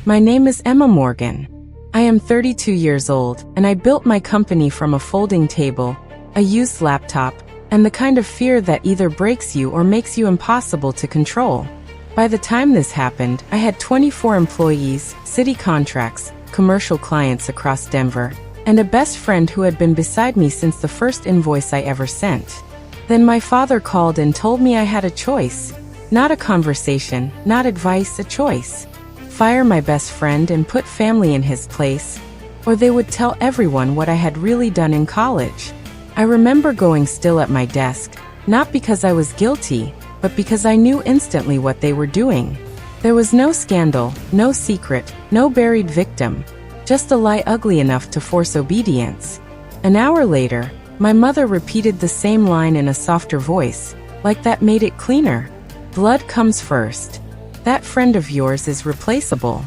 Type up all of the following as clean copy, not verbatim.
My name is Emma Morgan. I am 32 years old, and I built my company from a folding table, a used laptop, and the kind of fear that either breaks you or makes you impossible to control. By the time this happened, I had 24 employees, city contracts, commercial clients across Denver, and a best friend who had been beside me since the first invoice I ever sent. Then my father called and told me I had a choice. Not a conversation, not advice, a choice. Fire my best friend and put family in his place, or they would tell everyone what I had really done in college. I remember going still at my desk, not because I was guilty, but because I knew instantly what they were doing. There was no scandal, no secret, no buried victim, just a lie ugly enough to force obedience. An hour later, my mother repeated the same line in a softer voice, like that made it cleaner. Blood comes first. That friend of yours is replaceable.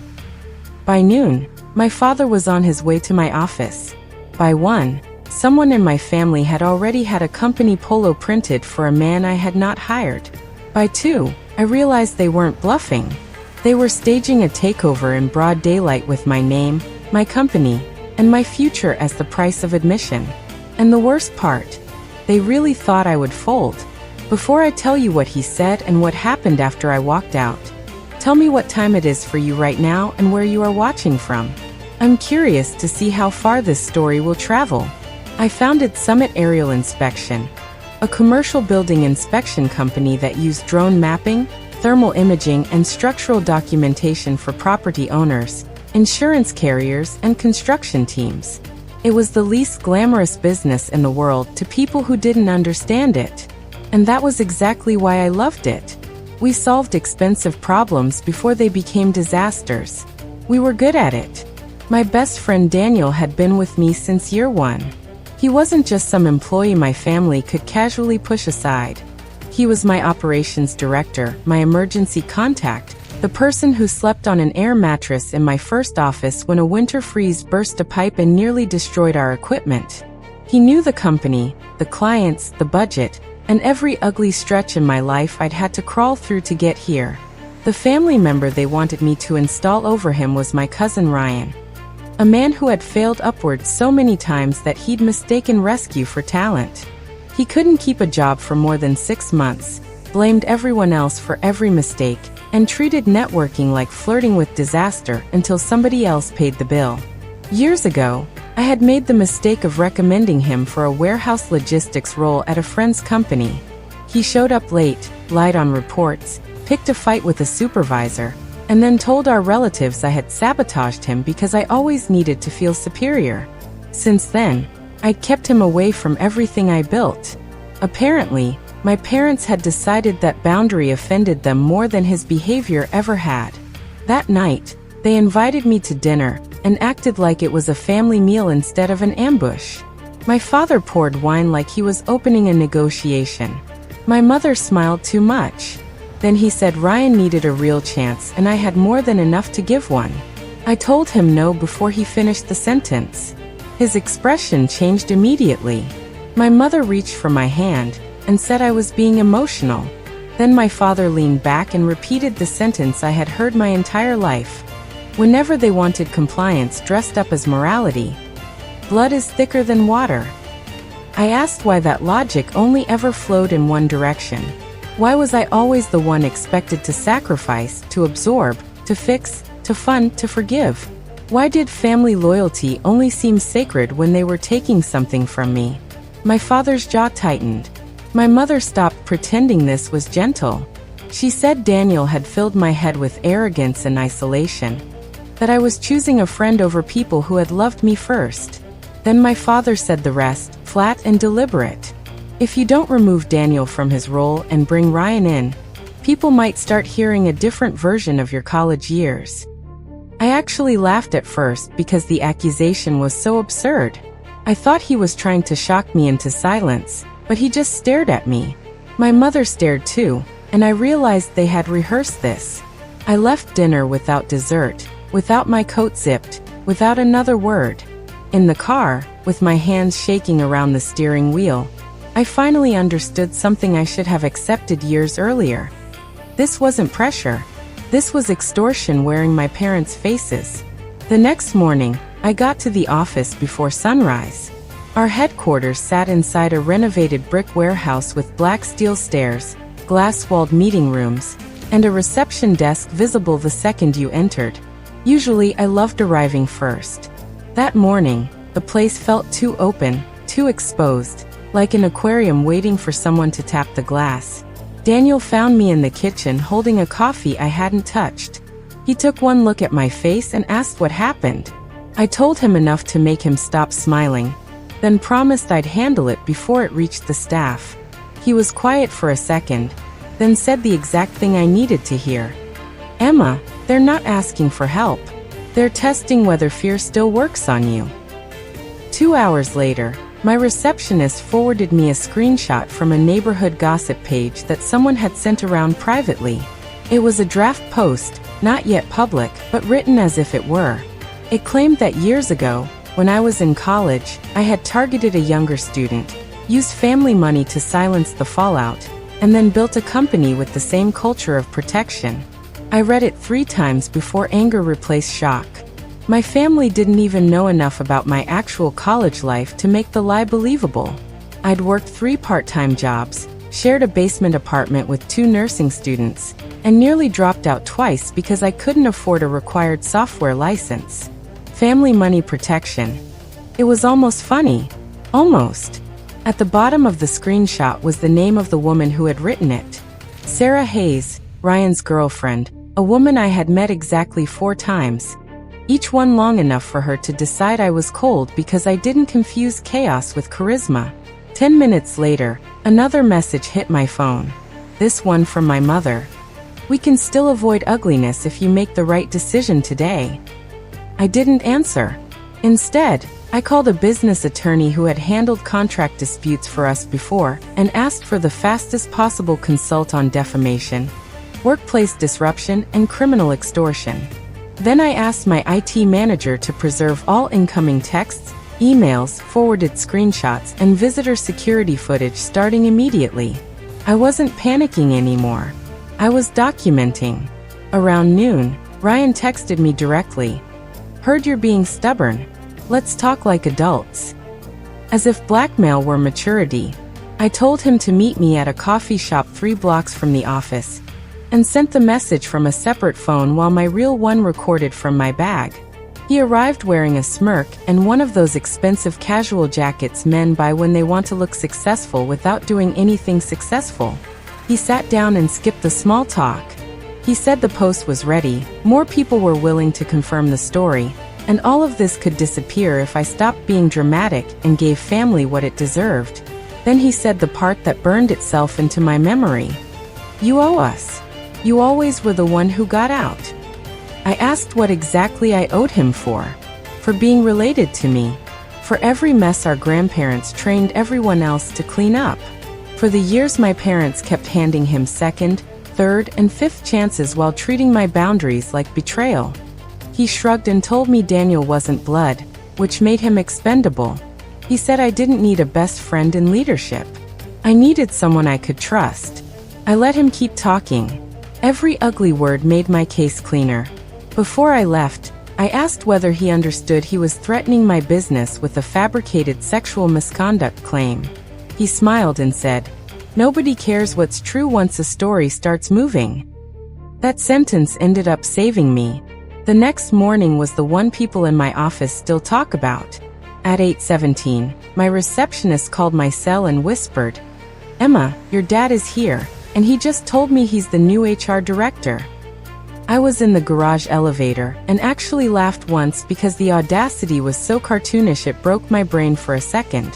By noon, my father was on his way to my office. By 1, someone in my family had already had a company polo printed for a man I had not hired. By 2, I realized they weren't bluffing. They were staging a takeover in broad daylight with my name, my company, and my future as the price of admission. And the worst part, they really thought I would fold. Before I tell you what he said and what happened after I walked out, tell me what time it is for you right now and where you are watching from. I'm curious to see how far this story will travel. I founded Summit Aerial Inspection, a commercial building inspection company that used drone mapping, thermal imaging, and structural documentation for property owners, insurance carriers, and construction teams. It was the least glamorous business in the world to people who didn't understand it. And that was exactly why I loved it. We solved expensive problems before they became disasters. We were good at it. My best friend Daniel had been with me since year 1. He wasn't just some employee my family could casually push aside. He was my operations director, my emergency contact, the person who slept on an air mattress in my first office when a winter freeze burst a pipe and nearly destroyed our equipment. He knew the company, the clients, the budget, and every ugly stretch in my life I'd had to crawl through to get here. The family member they wanted me to install over him was my cousin Ryan, a man who had failed upwards so many times that he'd mistaken rescue for talent. He couldn't keep a job for more than 6 months, blamed everyone else for every mistake, and treated networking like flirting with disaster until somebody else paid the bill. Years ago, I had made the mistake of recommending him for a warehouse logistics role at a friend's company. He showed up late, lied on reports, picked a fight with a supervisor, and then told our relatives I had sabotaged him because I always needed to feel superior. Since then, I'd kept him away from everything I built. Apparently, my parents had decided that boundary offended them more than his behavior ever had. That night, they invited me to dinner and acted like it was a family meal instead of an ambush. My father poured wine like he was opening a negotiation. My mother smiled too much. Then he said Ryan needed a real chance and I had more than enough to give one. I told him no before he finished the sentence. His expression changed immediately. My mother reached for my hand and said I was being emotional. Then my father leaned back and repeated the sentence I had heard my entire life. Whenever they wanted compliance dressed up as morality, blood is thicker than water. I asked why that logic only ever flowed in one direction. Why was I always the one expected to sacrifice, to absorb, to fix, to fund, to forgive? Why did family loyalty only seem sacred when they were taking something from me? My father's jaw tightened. My mother stopped pretending this was gentle. She said Daniel had filled my head with arrogance and isolation, that I was choosing a friend over people who had loved me first. Then my father said the rest, flat and deliberate. If you don't remove Daniel from his role and bring Ryan in, people might start hearing a different version of your college years. I actually laughed at first because the accusation was so absurd. I thought he was trying to shock me into silence, but he just stared at me. My mother stared too, and I realized they had rehearsed this. I left dinner without dessert, without my coat zipped, without another word. In the car, with my hands shaking around the steering wheel, I finally understood something I should have accepted years earlier. This wasn't pressure. This was extortion wearing my parents' faces. The next morning, I got to the office before sunrise. Our headquarters sat inside a renovated brick warehouse with black steel stairs, glass-walled meeting rooms, and a reception desk visible the second you entered. Usually, I loved arriving first. That morning, the place felt too open, too exposed, like an aquarium waiting for someone to tap the glass. Daniel found me in the kitchen holding a coffee I hadn't touched. He took one look at my face and asked what happened. I told him enough to make him stop smiling, then promised I'd handle it before it reached the staff. He was quiet for a second, then said the exact thing I needed to hear. "Emma, they're not asking for help. They're testing whether fear still works on you." 2 hours later, my receptionist forwarded me a screenshot from a neighborhood gossip page that someone had sent around privately. It was a draft post, not yet public, but written as if it were. It claimed that years ago, when I was in college, I had targeted a younger student, used family money to silence the fallout, and then built a company with the same culture of protection. I read it 3 times before anger replaced shock. My family didn't even know enough about my actual college life to make the lie believable. I'd worked 3 part-time jobs, shared a basement apartment with 2 nursing students, and nearly dropped out twice because I couldn't afford a required software license. Family money protection. It was almost funny. Almost. At the bottom of the screenshot was the name of the woman who had written it. Sarah Hayes, Ryan's girlfriend, a woman I had met exactly 4 times. Each one long enough for her to decide I was cold because I didn't confuse chaos with charisma. 10 minutes later, another message hit my phone. This one from my mother. "We can still avoid ugliness if you make the right decision today." I didn't answer. Instead, I called a business attorney who had handled contract disputes for us before and asked for the fastest possible consult on defamation, workplace disruption, and criminal extortion. Then I asked my IT manager to preserve all incoming texts, emails, forwarded screenshots, and visitor security footage starting immediately. I wasn't panicking anymore. I was documenting. Around noon, Ryan texted me directly. "Heard you're being stubborn. Let's talk like adults." As if blackmail were maturity, I told him to meet me at a coffee shop 3 blocks from the office, and sent the message from a separate phone while my real one recorded from my bag. He arrived wearing a smirk and one of those expensive casual jackets men buy when they want to look successful without doing anything successful. He sat down and skipped the small talk. He said the post was ready, more people were willing to confirm the story, and all of this could disappear if I stopped being dramatic and gave family what it deserved. Then he said the part that burned itself into my memory. "You owe us. You always were the one who got out." I asked what exactly I owed him for. For being related to me. For every mess our grandparents trained everyone else to clean up. For the years my parents kept handing him second, third, and fifth chances while treating my boundaries like betrayal. He shrugged and told me Daniel wasn't blood, which made him expendable. He said I didn't need a best friend in leadership. I needed someone I could trust. I let him keep talking. Every ugly word made my case cleaner. Before I left, I asked whether he understood he was threatening my business with a fabricated sexual misconduct claim. He smiled and said, "Nobody cares what's true once a story starts moving." That sentence ended up saving me. The next morning was the one people in my office still talk about. At 8:17, my receptionist called my cell and whispered, "Emma, your dad is here, and he just told me he's the new HR director." I was in the garage elevator and actually laughed once because the audacity was so cartoonish it broke my brain for a second.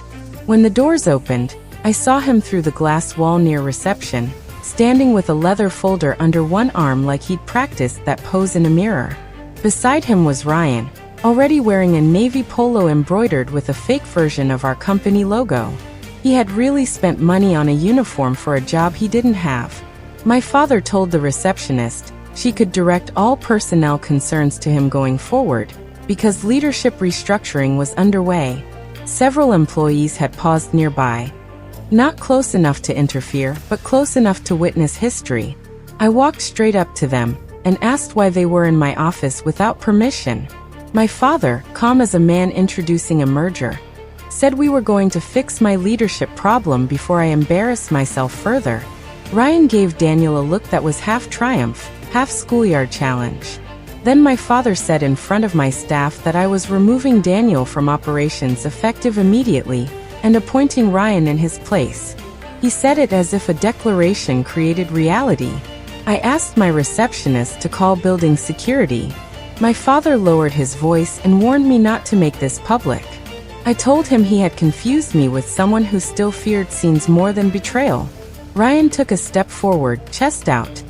When the doors opened, I saw him through the glass wall near reception, standing with a leather folder under one arm like he'd practiced that pose in a mirror. Beside him was Ryan, already wearing a navy polo embroidered with a fake version of our company logo. He had really spent money on a uniform for a job he didn't have. My father told the receptionist she could direct all personnel concerns to him going forward, because leadership restructuring was underway. Several employees had paused nearby. Not close enough to interfere, but close enough to witness history. I walked straight up to them, and asked why they were in my office without permission. My father, calm as a man introducing a merger, said we were going to fix my leadership problem before I embarrassed myself further. Ryan gave Daniel a look that was half triumph, half schoolyard challenge. Then my father said in front of my staff that I was removing Daniel from operations effective immediately and appointing Ryan in his place. He said it as if a declaration created reality. I asked my receptionist to call building security. My father lowered his voice and warned me not to make this public. I told him he had confused me with someone who still feared scenes more than betrayal. Ryan took a step forward, chest out,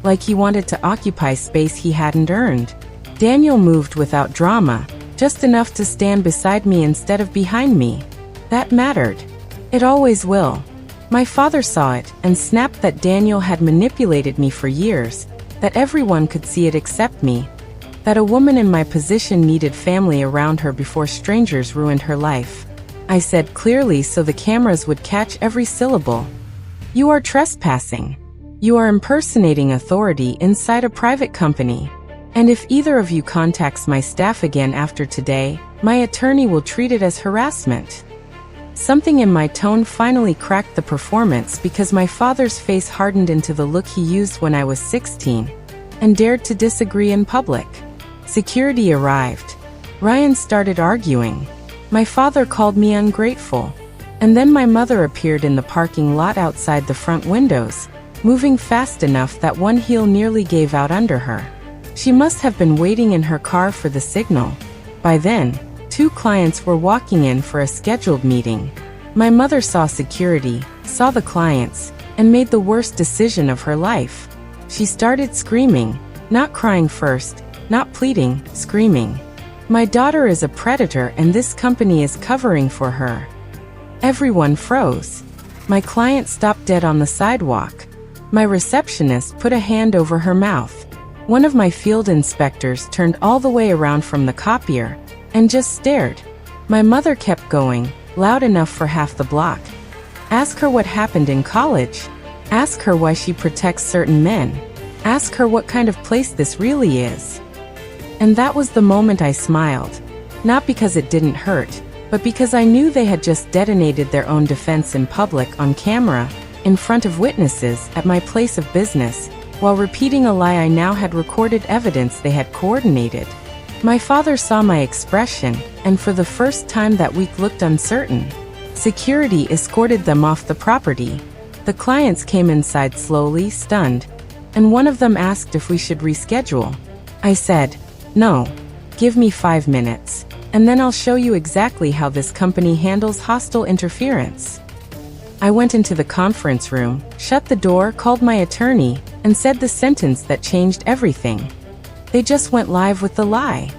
like he wanted to occupy space he hadn't earned. Daniel moved without drama, just enough to stand beside me instead of behind me. That mattered. It always will. My father saw it and snapped that Daniel had manipulated me for years, that everyone could see it except me, that a woman in my position needed family around her before strangers ruined her life. I said clearly so the cameras would catch every syllable. You are trespassing. You are impersonating authority inside a private company. And if either of you contacts my staff again after today, my attorney will treat it as harassment. Something in my tone finally cracked the performance because my father's face hardened into the look he used when I was 16, and dared to disagree in public. Security arrived. Ryan started arguing. My father called me ungrateful. And then my mother appeared in the parking lot outside the front windows, moving fast enough that one heel nearly gave out under her. She must have been waiting in her car for the signal. By then, 2 clients were walking in for a scheduled meeting. My mother saw security, saw the clients, and made the worst decision of her life. She started screaming, not crying first, not pleading, screaming. My daughter is a predator and this company is covering for her. Everyone froze. My client stopped dead on the sidewalk. My receptionist put a hand over her mouth. One of my field inspectors turned all the way around from the copier and just stared. My mother kept going, loud enough for half the block. Ask her what happened in college. Ask her why she protects certain men. Ask her what kind of place this really is. And that was the moment I smiled. Not because it didn't hurt, but because I knew they had just detonated their own defense in public on camera, in front of witnesses, at my place of business, while repeating a lie I now had recorded evidence they had coordinated. My father saw my expression, and for the first time that week looked uncertain. Security escorted them off the property. The clients came inside slowly, stunned, and one of them asked if we should reschedule. I said, no. Give me 5 minutes, and then I'll show you exactly how this company handles hostile interference. I went into the conference room, shut the door, called my attorney, and said the sentence that changed everything. They just went live with the lie.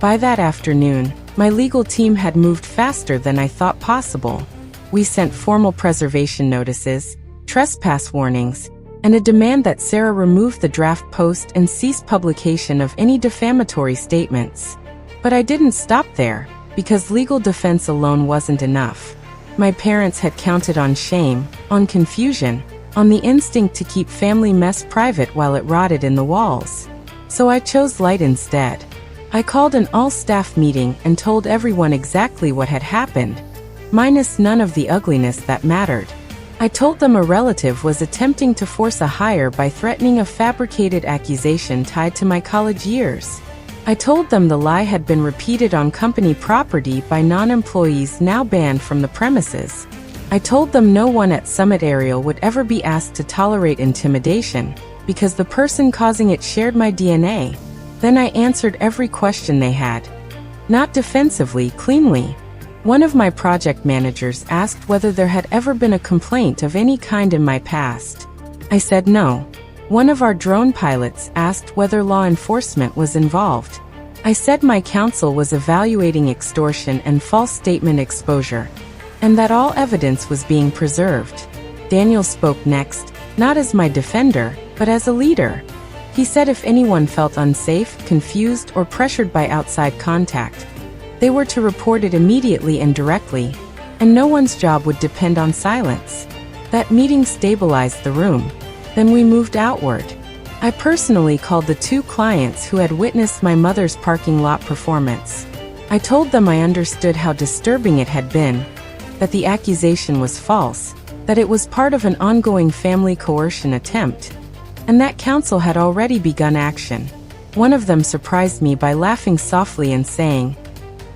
By that afternoon, my legal team had moved faster than I thought possible. We sent formal preservation notices, trespass warnings, and a demand that Sarah remove the draft post and cease publication of any defamatory statements. But I didn't stop there, because legal defense alone wasn't enough. My parents had counted on shame, on confusion, on the instinct to keep family mess private while it rotted in the walls. So I chose light instead. I called an all-staff meeting and told everyone exactly what had happened, minus none of the ugliness that mattered. I told them a relative was attempting to force a hire by threatening a fabricated accusation tied to my college years. I told them the lie had been repeated on company property by non-employees now banned from the premises. I told them no one at Summit Aerial would ever be asked to tolerate intimidation, because the person causing it shared my DNA. Then I answered every question they had. Not defensively, cleanly. One of my project managers asked whether there had ever been a complaint of any kind in my past. I said no. One of our drone pilots asked whether law enforcement was involved. I said my counsel was evaluating extortion and false statement exposure, and that all evidence was being preserved. Daniel spoke next, not as my defender, but as a leader. He said if anyone felt unsafe, confused, or pressured by outside contact, they were to report it immediately and directly, and no one's job would depend on silence. That meeting stabilized the room. Then we moved outward. I personally called the 2 clients who had witnessed my mother's parking lot performance. I told them I understood how disturbing it had been, that the accusation was false, that it was part of an ongoing family coercion attempt, and that counsel had already begun action. One of them surprised me by laughing softly and saying,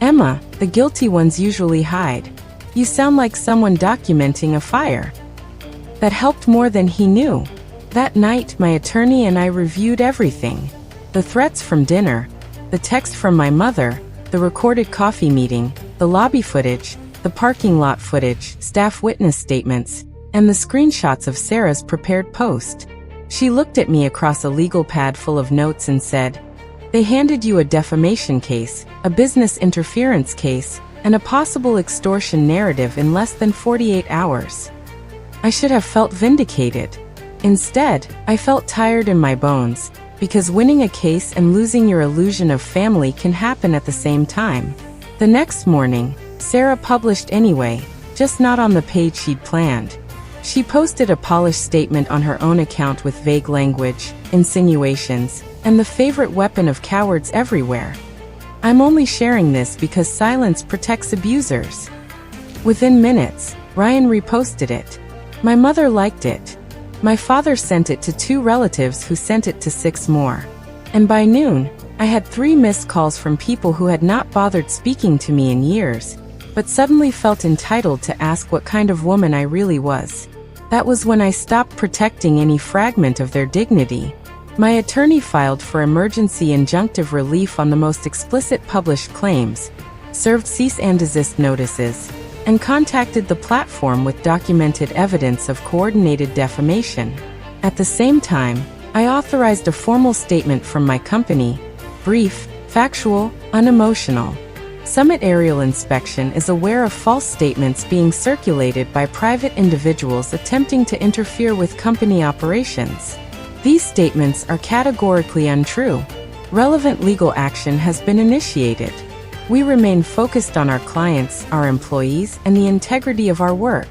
"Emma, the guilty ones usually hide. You sound like someone documenting a fire." That helped more than he knew. That night, my attorney and I reviewed everything. The threats from dinner, the text from my mother, the recorded coffee meeting, the lobby footage, the parking lot footage, staff witness statements, and the screenshots of Sarah's prepared post. She looked at me across a legal pad full of notes and said, "They handed you a defamation case, a business interference case, and a possible extortion narrative in less than 48 hours. I should have felt vindicated. Instead, I felt tired in my bones, because winning a case and losing your illusion of family can happen at the same time." The next morning, Sarah published anyway, just not on the page she'd planned. She posted a polished statement on her own account with vague language, insinuations, and the favorite weapon of cowards everywhere. "I'm only sharing this because silence protects abusers." Within minutes, Ryan reposted it. My mother liked it. My father sent it to 2 relatives who sent it to 6 more. And by noon, I had 3 missed calls from people who had not bothered speaking to me in years, but suddenly felt entitled to ask what kind of woman I really was. That was when I stopped protecting any fragment of their dignity. My attorney filed for emergency injunctive relief on the most explicit published claims, served cease and desist notices, and contacted the platform with documented evidence of coordinated defamation. At the same time, I authorized a formal statement from my company, brief, factual, unemotional. Summit Aerial Inspection is aware of false statements being circulated by private individuals attempting to interfere with company operations. These statements are categorically untrue. Relevant legal action has been initiated. We remain focused on our clients, our employees, and the integrity of our work.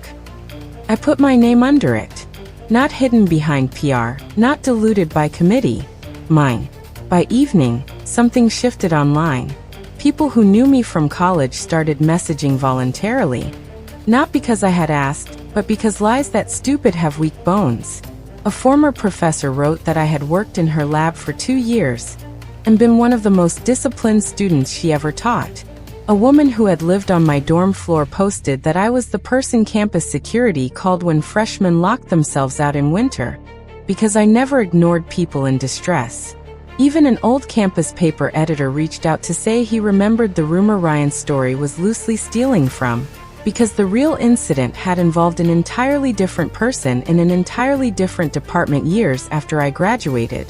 I put my name under it. Not hidden behind PR, not diluted by committee. Mine. By evening, something shifted online. People who knew me from college started messaging voluntarily. Not because I had asked, but because lies that stupid have weak bones. A former professor wrote that I had worked in her lab for 2 years and been one of the most disciplined students she ever taught. A woman who had lived on my dorm floor posted that I was the person campus security called when freshmen locked themselves out in winter, because I never ignored people in distress. Even an old campus paper editor reached out to say he remembered the rumor Ryan's story was loosely stealing from, because the real incident had involved an entirely different person in an entirely different department years after I graduated.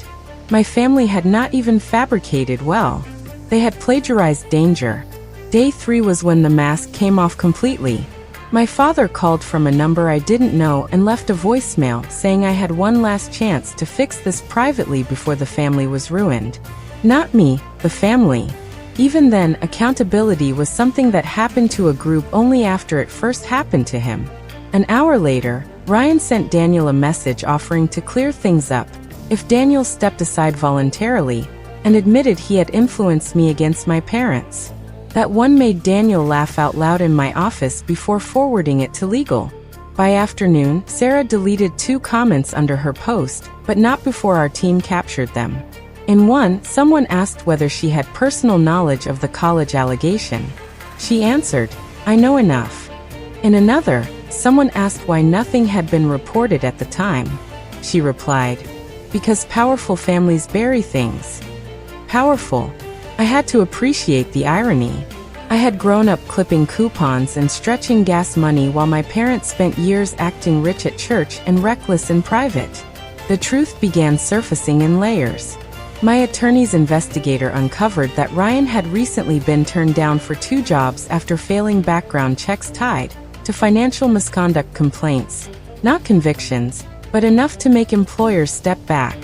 My family had not even fabricated well. They had plagiarized Danger. Day 3 was when the mask came off completely. My father called from a number I didn't know and left a voicemail saying I had one last chance to fix this privately before the family was ruined. Not me, the family. Even then, accountability was something that happened to a group only after it first happened to him. An hour later, Ryan sent Daniel a message offering to clear things up if Daniel stepped aside voluntarily and admitted he had influenced me against my parents. That one made Daniel laugh out loud in my office before forwarding it to legal. By afternoon, Sarah deleted 2 comments under her post, but not before our team captured them. In one, someone asked whether she had personal knowledge of the college allegation. She answered, "I know enough." In another, someone asked why nothing had been reported at the time. She replied, "Because powerful families bury things." Powerful. I had to appreciate the irony. I had grown up clipping coupons and stretching gas money while my parents spent years acting rich at church and reckless in private. The truth began surfacing in layers. My attorney's investigator uncovered that Ryan had recently been turned down for 2 jobs after failing background checks tied to financial misconduct complaints. Not convictions, but enough to make employers step back.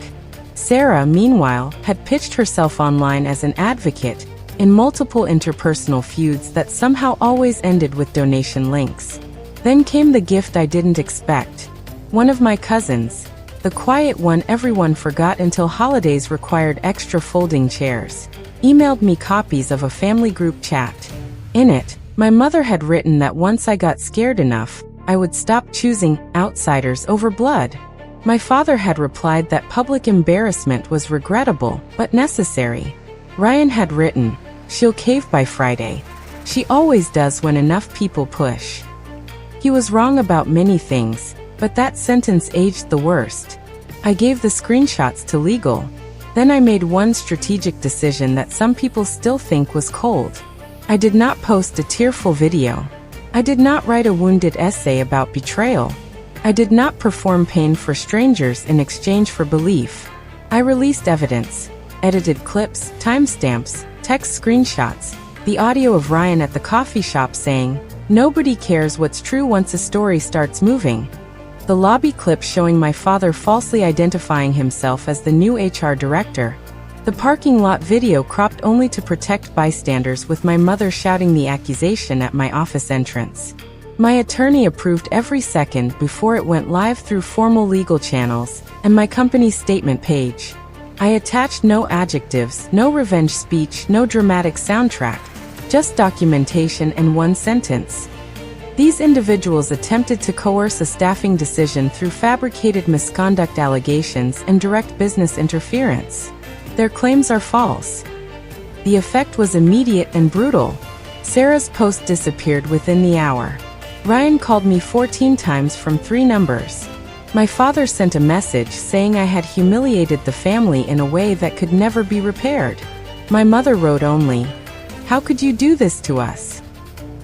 Sarah, meanwhile, had pitched herself online as an advocate in multiple interpersonal feuds that somehow always ended with donation links. Then came the gift I didn't expect. One of my cousins, the The quiet one everyone forgot until holidays required extra folding chairs. Emailed me copies of a family group chat. In it, my mother had written that once I got scared enough, I would stop choosing outsiders over blood. My father had replied that public embarrassment was regrettable, but necessary. Ryan had written, "She'll cave by Friday. She always does when enough people push." He was wrong about many things, but that sentence aged the worst. I gave the screenshots to legal. Then I made one strategic decision that some people still think was cold. I did not post a tearful video. I did not write a wounded essay about betrayal. I did not perform pain for strangers in exchange for belief. I released evidence, edited clips, timestamps, text screenshots, the audio of Ryan at the coffee shop saying, "Nobody cares what's true once a story starts moving." The lobby clip showing my father falsely identifying himself as the new HR director. The parking lot video cropped only to protect bystanders with my mother shouting the accusation at my office entrance. My attorney approved every second before it went live through formal legal channels and my company's statement page. I attached no adjectives, no revenge speech, no dramatic soundtrack, just documentation and one sentence. These individuals attempted to coerce a staffing decision through fabricated misconduct allegations and direct business interference. Their claims are false. The effect was immediate and brutal. Sarah's post disappeared within the hour. Ryan called me 14 times from 3 numbers. My father sent a message saying I had humiliated the family in a way that could never be repaired. My mother wrote only, "How could you do this to us?"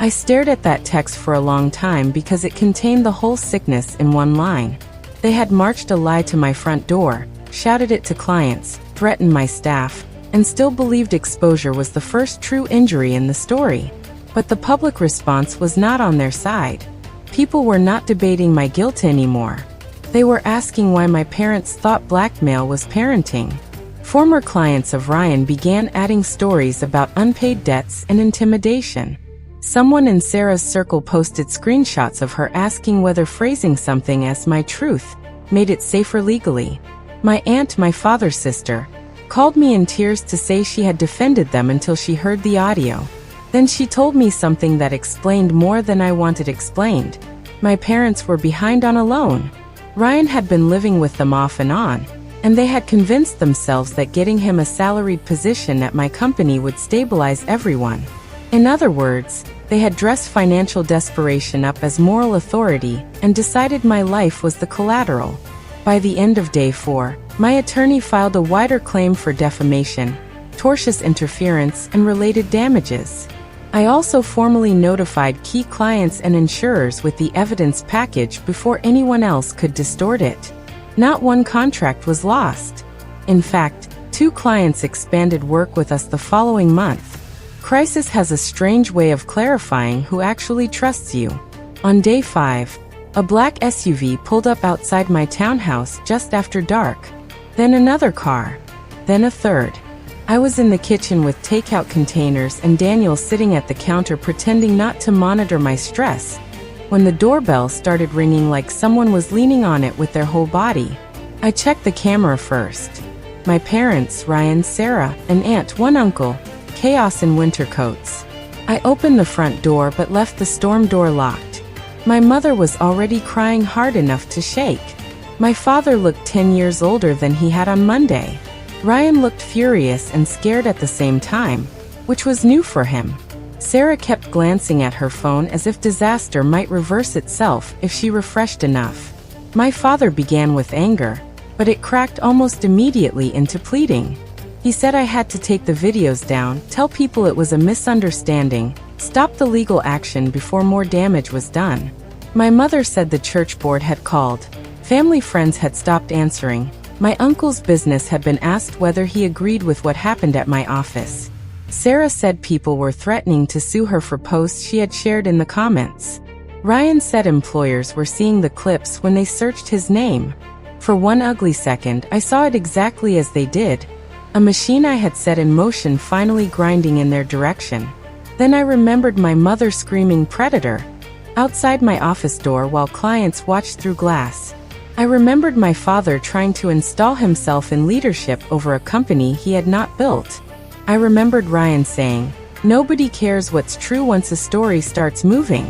I stared at that text for a long time because it contained the whole sickness in one line. They had marched a lie to my front door, shouted it to clients, threatened my staff, and still believed exposure was the first true injury in the story. But the public response was not on their side. People were not debating my guilt anymore. They were asking why my parents thought blackmail was parenting. Former clients of Ryan began adding stories about unpaid debts and intimidation. Someone in Sarah's circle posted screenshots of her asking whether phrasing something as "my truth" made it safer legally. My aunt, my father's sister, called me in tears to say she had defended them until she heard the audio. Then she told me something that explained more than I wanted explained. My parents were behind on a loan. Ryan had been living with them off and on, and they had convinced themselves that getting him a salaried position at my company would stabilize everyone. In other words, they had dressed financial desperation up as moral authority and decided my life was the collateral. By the end of day 4, my attorney filed a wider claim for defamation, tortious interference, and related damages. I also formally notified key clients and insurers with the evidence package before anyone else could distort it. Not one contract was lost. In fact, 2 clients expanded work with us the following month. Crisis has a strange way of clarifying who actually trusts you. On day 5, a black SUV pulled up outside my townhouse just after dark. Then another car. Then a third. I was in the kitchen with takeout containers and Daniel sitting at the counter pretending not to monitor my stress, when the doorbell started ringing like someone was leaning on it with their whole body. I checked the camera first. My parents, Ryan, Sarah, an aunt, one uncle, chaos in winter coats. I opened the front door but left the storm door locked. My mother was already crying hard enough to shake. My father looked 10 years older than he had on Monday. Ryan looked furious and scared at the same time, which was new for him. Sarah kept glancing at her phone as if disaster might reverse itself if she refreshed enough. My father began with anger, but it cracked almost immediately into pleading. He said I had to take the videos down, tell people it was a misunderstanding, stop the legal action before more damage was done. My mother said the church board had called. Family friends had stopped answering. My uncle's business had been asked whether he agreed with what happened at my office. Sarah said people were threatening to sue her for posts she had shared in the comments. Ryan said employers were seeing the clips when they searched his name. For one ugly second, I saw it exactly as they did. A machine I had set in motion finally grinding in their direction. Then I remembered my mother screaming "Predator!" outside my office door while clients watched through glass. I remembered my father trying to install himself in leadership over a company he had not built. I remembered Ryan saying, "Nobody cares what's true once a story starts moving."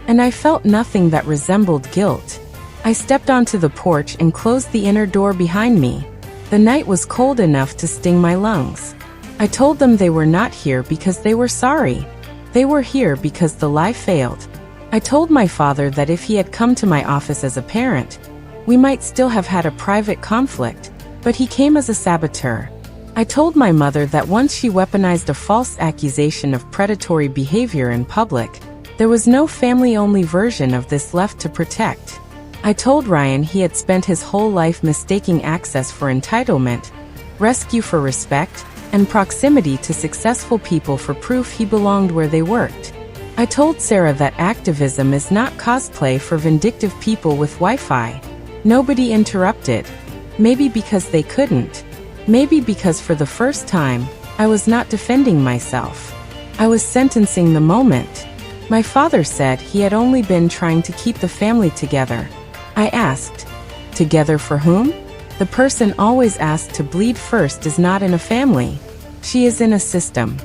And I felt nothing that resembled guilt. I stepped onto the porch and closed the inner door behind me. The night was cold enough to sting my lungs. I told them they were not here because they were sorry. They were here because the lie failed. I told my father that if he had come to my office as a parent, we might still have had a private conflict, but he came as a saboteur. I told my mother that once she weaponized a false accusation of predatory behavior in public, there was no family-only version of this left to protect. I told Ryan he had spent his whole life mistaking access for entitlement, rescue for respect, and proximity to successful people for proof he belonged where they worked. I told Sarah that activism is not cosplay for vindictive people with Wi-Fi. Nobody interrupted. Maybe because they couldn't. Maybe because for the first time, I was not defending myself. I was sentencing the moment. My father said he had only been trying to keep the family together. I asked, together for whom? The person always asked to bleed first is not in a family. She is in a system.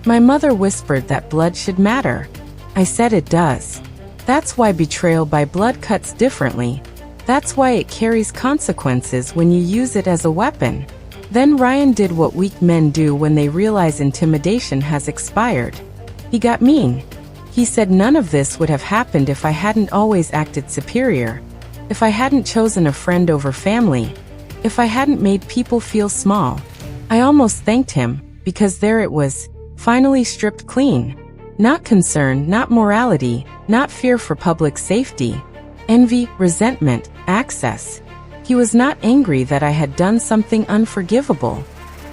My mother whispered that blood should matter. I said it does. That's why betrayal by blood cuts differently. That's why it carries consequences when you use it as a weapon. Then Ryan did what weak men do when they realize intimidation has expired. He got mean. He said none of this would have happened if I hadn't always acted superior, if I hadn't chosen a friend over family, if I hadn't made people feel small. I almost thanked him, because there it was, finally stripped clean. Not concern, not morality, not fear for public safety. Envy, resentment, access. He was not angry that I had done something unforgivable.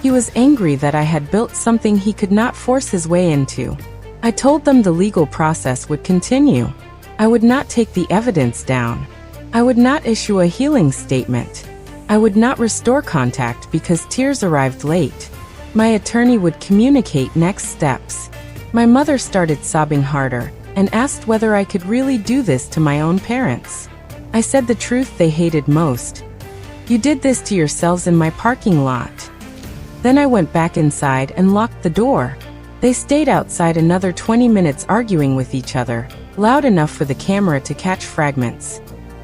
He was angry that I had built something he could not force his way into. I told them the legal process would continue. I would not take the evidence down. I would not issue a healing statement. I would not restore contact because tears arrived late. My attorney would communicate next steps. My mother started sobbing harder and asked whether I could really do this to my own parents. I said the truth they hated most. You did this to yourselves in my parking lot. Then I went back inside and locked the door. They stayed outside another 20 minutes arguing with each other, loud enough for the camera to catch fragments.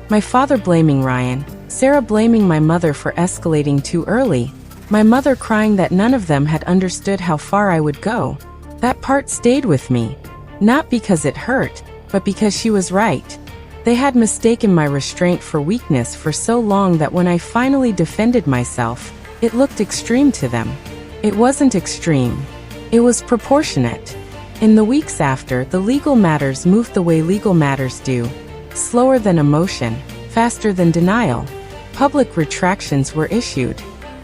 My father blaming Ryan, Sarah blaming my mother for escalating too early, my mother crying that none of them had understood how far I would go. That part stayed with me. Not because it hurt, but because she was right. They had mistaken my restraint for weakness for so long that when I finally defended myself, it looked extreme to them. It wasn't extreme. It was proportionate. In the weeks after, the legal matters moved the way legal matters do. Slower than emotion, faster than denial. Public retractions were issued.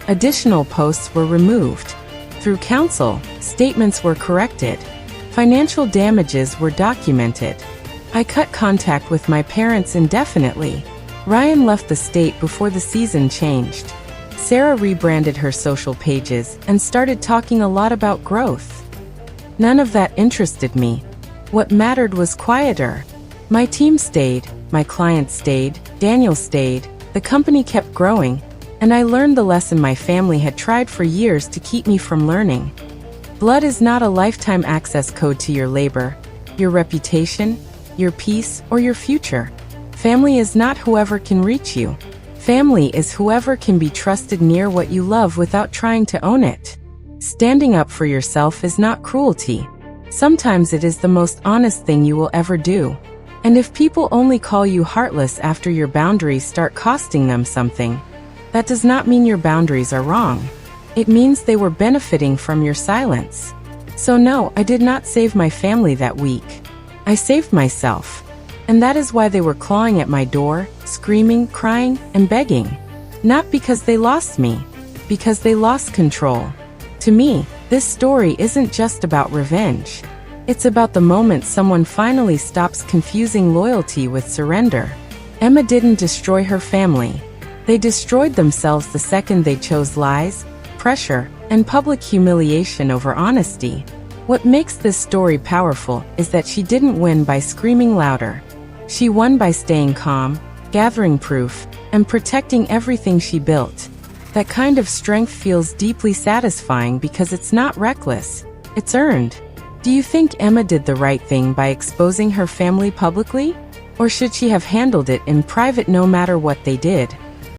Additional posts were removed. Through counsel, statements were corrected. Financial damages were documented. I cut contact with my parents indefinitely. Ryan left the state before the season changed. Sarah rebranded her social pages and started talking a lot about growth. None of that interested me. What mattered was quieter. My team stayed, my clients stayed, Daniel stayed, the company kept growing, and I learned the lesson my family had tried for years to keep me from learning. Blood is not a lifetime access code to your labor, your reputation, your peace, or your future. Family is not whoever can reach you. Family is whoever can be trusted near what you love without trying to own it. Standing up for yourself is not cruelty. Sometimes it is the most honest thing you will ever do. And if people only call you heartless after your boundaries start costing them something, that does not mean your boundaries are wrong. It means they were benefiting from your silence. So no, I did not save my family that week. I saved myself. And that is why they were clawing at my door, screaming, crying, and begging. Not because they lost me, because they lost control. To me, this story isn't just about revenge. It's about the moment someone finally stops confusing loyalty with surrender. Emma didn't destroy her family. They destroyed themselves the second they chose lies, pressure, and public humiliation over honesty. What makes this story powerful is that she didn't win by screaming louder. She won by staying calm, gathering proof, and protecting everything she built. That kind of strength feels deeply satisfying because it's not reckless, it's earned. Do you think Emma did the right thing by exposing her family publicly? Or should she have handled it in private no matter what they did?